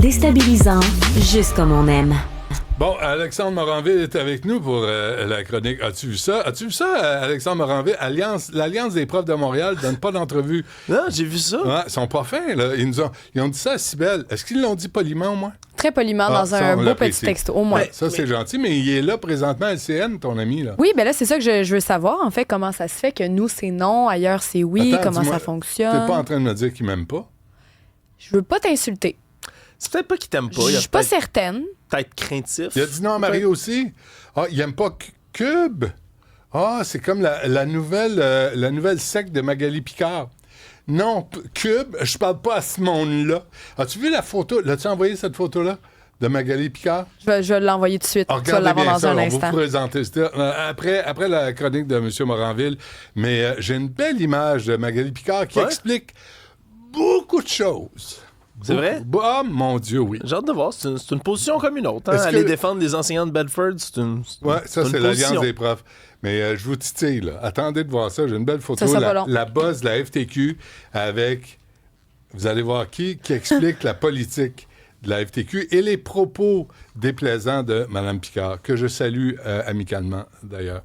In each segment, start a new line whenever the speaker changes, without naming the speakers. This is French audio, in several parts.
Déstabilisant, juste comme on aime.
Bon, Alexandre Moranville est avec nous pour la chronique. As-tu vu ça? Alexandre Moranville? L'Alliance des profs de Montréal donne pas d'entrevue.
Non, j'ai vu ça.
Ouais, ils sont pas fins, là. Ils ont dit ça à Cybèle. Est-ce qu'ils l'ont dit poliment, au moins?
Très poliment, dans un beau petit texte, au moins.
Ça, c'est gentil, mais il est là présentement à LCN, ton ami, là.
Oui, bien là, c'est ça que je veux savoir, en fait, comment ça se fait que nous, c'est non, ailleurs, c'est oui, comment ça fonctionne.
T'es pas en train de me dire qu'il m'aime pas?
Je veux pas t'insulter.
C'est peut-être pas qu'il t'aime pas.
Je suis pas certaine.
Peut-être craintif.
Il a dit non à Marie aussi. Ah, il aime pas Cube. Ah, c'est comme la nouvelle secte de Magali Picard. Non, Cube, je parle pas à ce monde-là. As-tu vu la photo? L'as-tu envoyé cette photo-là de Magali Picard?
Je vais l'envoyer tout de suite. Tu vas l'avoir dans un instant.
On va vous présenter ça. Après la chronique de M. Moranville. Mais j'ai une belle image de Magali Picard qui explique beaucoup de choses.
C'est vrai?
Ah, mon Dieu, oui.
J'ai hâte de voir. C'est une position comme une autre. Hein? Aller défendre les enseignants de Bedford, c'est une
l'Alliance des profs. Mais je vous titille, là. Attendez de voir ça. J'ai une belle photo. La boss de la FTQ avec, vous allez voir qui explique la politique de la FTQ et les propos déplaisants de Mme Picard, que je salue amicalement, d'ailleurs.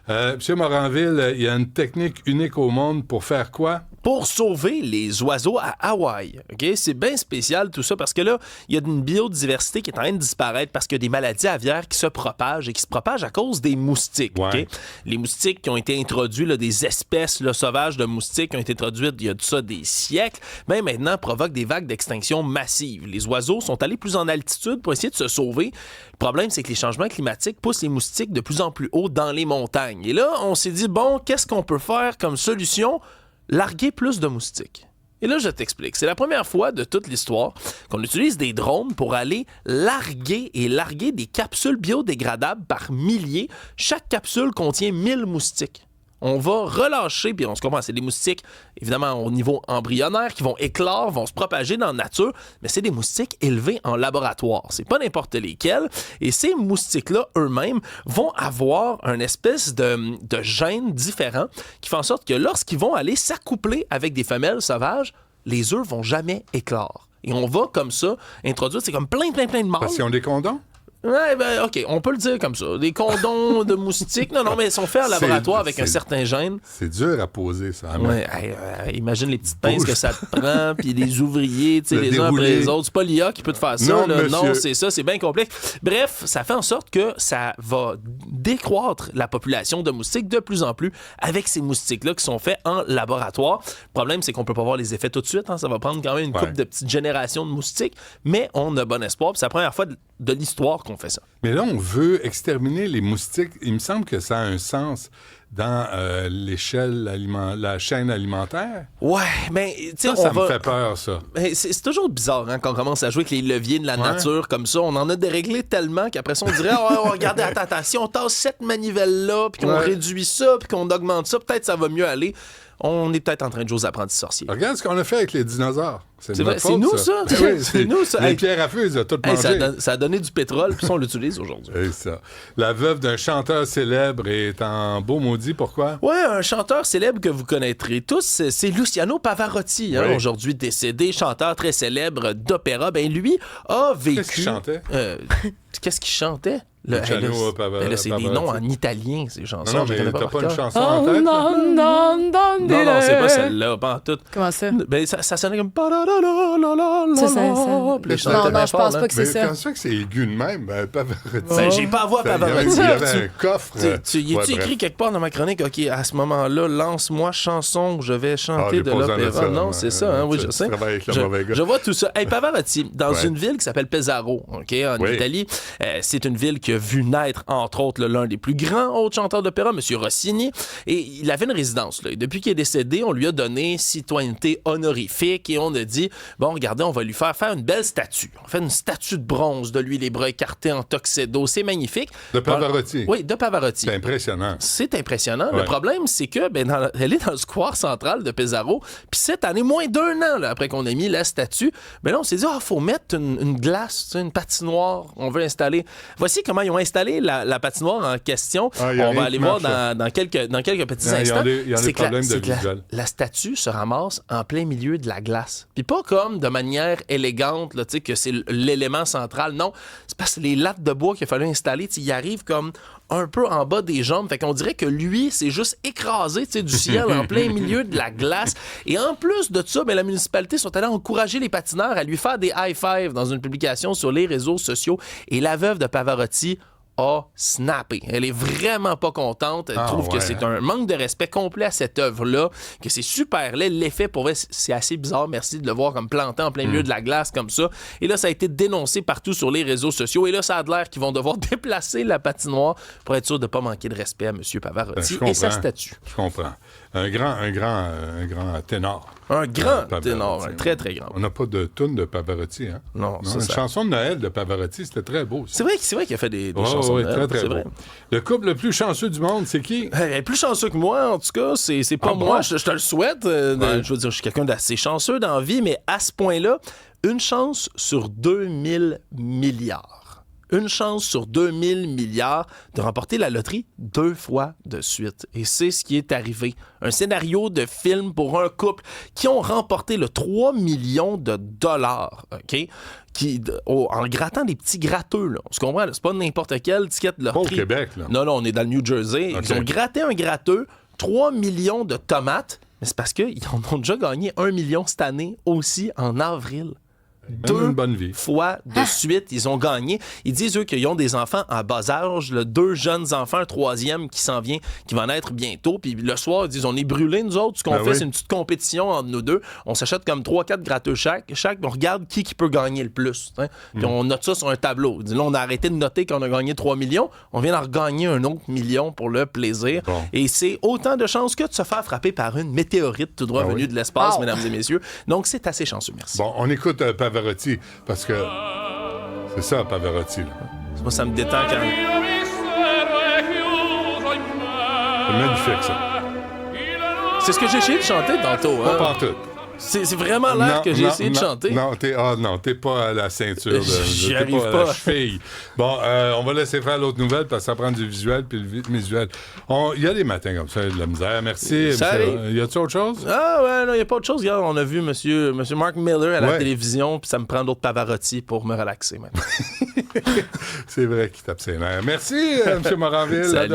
Monsieur Moranville, il y a une technique unique au monde pour faire quoi?
Pour sauver les oiseaux à Hawaï. Okay? C'est bien spécial tout ça parce que là, il y a une biodiversité qui est en train de disparaître parce qu'il y a des maladies aviaires qui se propagent et qui se propagent à cause des moustiques.
Ouais.
Okay? Les moustiques qui ont été introduits, là, des espèces sauvages de moustiques qui ont été introduites il y a de ça des siècles, mais maintenant provoquent des vagues d'extinction massives. Les oiseaux sont allés plus en altitude pour essayer de se sauver. Le problème, c'est que les changements climatiques poussent les moustiques de plus en plus haut dans les montagnes. Et là, on s'est dit, bon, qu'est-ce qu'on peut faire comme solution? Larguer plus de moustiques. Et là, je t'explique. C'est la première fois de toute l'histoire qu'on utilise des drones pour aller larguer des capsules biodégradables par milliers. Chaque capsule contient 1000 moustiques. On va relâcher, puis on se comprend, c'est des moustiques, évidemment, au niveau embryonnaire, qui vont éclore, vont se propager dans la nature, mais c'est des moustiques élevés en laboratoire. C'est pas n'importe lesquels. Et ces moustiques-là, eux-mêmes, vont avoir une espèce de gène différent qui fait en sorte que lorsqu'ils vont aller s'accoupler avec des femelles sauvages, les œufs vont jamais éclore. Et on va, comme ça, introduire, c'est comme plein de mâles.
Parce qu'ils ont des condoms?
Ouais, ben, OK, on peut le dire comme ça. Des condons de moustiques. Non, mais ils sont faits en laboratoire avec un certain gène.
C'est dur à poser, ça.
Ouais, imagine les petites pinces que ça te prend, puis les ouvriers, tu sais, les uns après les autres. C'est pas l'IA qui peut te faire ça. Non, c'est ça, c'est bien complexe. Bref, ça fait en sorte que ça va décroître la population de moustiques de plus en plus avec ces moustiques-là qui sont faits en laboratoire. Le problème, c'est qu'on peut pas voir les effets tout de suite. Hein. Ça va prendre quand même une couple de petites générations de moustiques, mais on a bon espoir. Puis c'est la première fois de l'histoire qu'on fait ça.
Mais là, on veut exterminer les moustiques. Il me semble que ça a un sens dans la chaîne alimentaire.
Ouais, mais tu sais,
ça me fait peur, ça.
C'est toujours bizarre hein, quand on commence à jouer avec les leviers de la nature comme ça. On en a déréglé tellement qu'après ça, on dirait regardez, attends, si on tasse cette manivelle-là, puis qu'on réduit ça, puis qu'on augmente ça, peut-être ça va mieux aller. On est peut-être en train de jouer aux apprentis sorciers.
Regarde ce qu'on a fait avec les dinosaures.
C'est nous, ça. C'est nous, ça.
Les pierres à feu, ils ont tout mangé.
Ça a donné du pétrole, puis ça, on l'utilise aujourd'hui.
C'est ça. La veuve d'un chanteur célèbre est en beau maudit. Pourquoi?
Oui, un chanteur célèbre que vous connaîtrez tous, c'est Luciano Pavarotti, aujourd'hui décédé, chanteur très célèbre d'opéra. Ben lui a vécu...
Qu'est-ce qu'il chantait?
Qu'est-ce qu'il chantait? C'est des noms en italien, ces chansons.
Non, mais t'as pas une chanson en tête?
Non,
c'est pas celle-là, pas en tout.
Comment ça?
Ben, ça sonnait comme...
Non, je pense pas que c'est ça.
Mais quand que c'est aigu de même, Pavarotti...
Ben, j'ai pas à voir Pavarotti.
Il y avait un coffre.
Tu écrit quelque part dans ma chronique, OK, à ce moment-là, lance-moi chanson, je vais chanter de l'opéra. Non, c'est ça, oui, je sais. Je vois tout ça. Hey, Pavarotti, dans une ville qui s'appelle Pesaro, OK, en Italie, c'est une ville qui a vu naître, entre autres, l'un des plus grands autres chanteurs d'opéra, M. Rossini, et il avait une résidence. Là. Et depuis qu'il est décédé, on lui a donné citoyenneté honorifique et on a dit, bon, regardez, on va lui faire une belle statue. On fait une statue de bronze de lui, les bras écartés en tuxedo. C'est magnifique.
De Pavarotti?
Oui, de Pavarotti.
C'est impressionnant.
C'est impressionnant. Ouais. Le problème, c'est que elle est dans le square central de Pesaro, puis cette année, moins d'un an là, après qu'on ait mis la statue, là, on s'est dit, faut mettre une glace, une patinoire, on veut installer. Voici comment ils ont installé la patinoire en question. On va aller voir dans quelques petits instants.
Il y a des problèmes de visuel.
La statue se ramasse en plein milieu de la glace. Puis pas comme de manière élégante, là, que c'est l'élément central. Non, c'est parce que les lattes de bois qu'il a fallu installer, il arrive comme un peu en bas des jambes. Fait qu'on dirait que lui, c'est juste écrasé du ciel en plein milieu de la glace. Et en plus de ça, la municipalité sont allés encourager les patineurs à lui faire des high-fives dans une publication sur les réseaux sociaux. Et la veuve de Pavarotti a snappé. Elle est vraiment pas contente. Elle trouve que c'est un manque de respect complet à cette œuvre-là, que c'est super laid. L'effet, pour vrai, c'est assez bizarre. Merci de le voir comme planté en plein milieu de la glace comme ça. Et là, ça a été dénoncé partout sur les réseaux sociaux. Et là, ça a l'air qu'ils vont devoir déplacer la patinoire pour être sûr de ne pas manquer de respect à M. Pavarotti et sa statue.
Je comprends. Un grand ténor.
Un grand ténor, un très, très grand.
On n'a pas de toune de Pavarotti, hein?
Non,
une chanson de Noël de Pavarotti, c'était très beau. Ça.
C'est vrai qu'il a fait des chansons de Noël.
Très, très beau. Vrai. Le couple le plus chanceux du monde, c'est qui?
Plus chanceux que moi, en tout cas. C'est pas moi. Bon? Je te le souhaite. Je veux dire, je suis quelqu'un d'assez chanceux dans la vie, mais à ce point-là, une chance sur 2000 milliards. Une chance sur 2000 milliards de remporter la loterie 2 fois de suite. Et c'est ce qui est arrivé. Un scénario de film pour un couple qui ont remporté le 3 millions de dollars, OK? En grattant des petits gratteux, là. On se comprend, là, c'est pas n'importe quel ticket de loterie.
Pas au Québec, là.
Non, on est dans le New Jersey. Okay. Ils ont gratté un gratteux, 3 millions de tomates, mais c'est parce qu'ils en ont déjà gagné 1 million cette année aussi en avril. Deux fois de suite, ils ont gagné. Ils disent, eux, qu'ils ont des enfants en bas âge, 2 jeunes enfants, un 3e qui s'en vient, qui va naître bientôt. Puis le soir, ils disent, on est brûlés, nous autres. Ce qu'on fait, c'est une petite compétition entre nous deux. On s'achète comme 3-4 gratteux chaque, puis on regarde qui peut gagner le plus. Hein? Puis on note ça sur un tableau. Là, on a arrêté de noter qu'on a gagné 3 millions. On vient d'en regagner un autre million pour le plaisir. Bon. Et c'est autant de chances que de se faire frapper par une météorite tout droit venue de l'espace, mesdames et messieurs. Donc, c'est assez chanceux. Merci.
Bon, on écoute Pavarotti, parce que c'est ça, Pavarotti. Là.
Moi, ça me détend quand même.
C'est magnifique, ça.
C'est ce que j'ai essayé de chanter tantôt.
Pas partout.
C'est vraiment l'air que j'ai essayé de chanter.
Non, t'es pas à la ceinture.
J'y arrive
pas. À la cheville. Bon, on va laisser faire l'autre nouvelle parce que ça prend du visuel puis le visuel. Il y a des matins comme ça, il y a de la misère. Merci. Y a-tu autre chose?
Ah ouais, non, il n'y a pas autre chose. Regarde, on a vu Monsieur Mark Miller à la télévision puis ça me prend d'autres Pavarotti pour me relaxer maintenant.
C'est vrai qu'il tape ses nerfs. Merci, M. Moranville.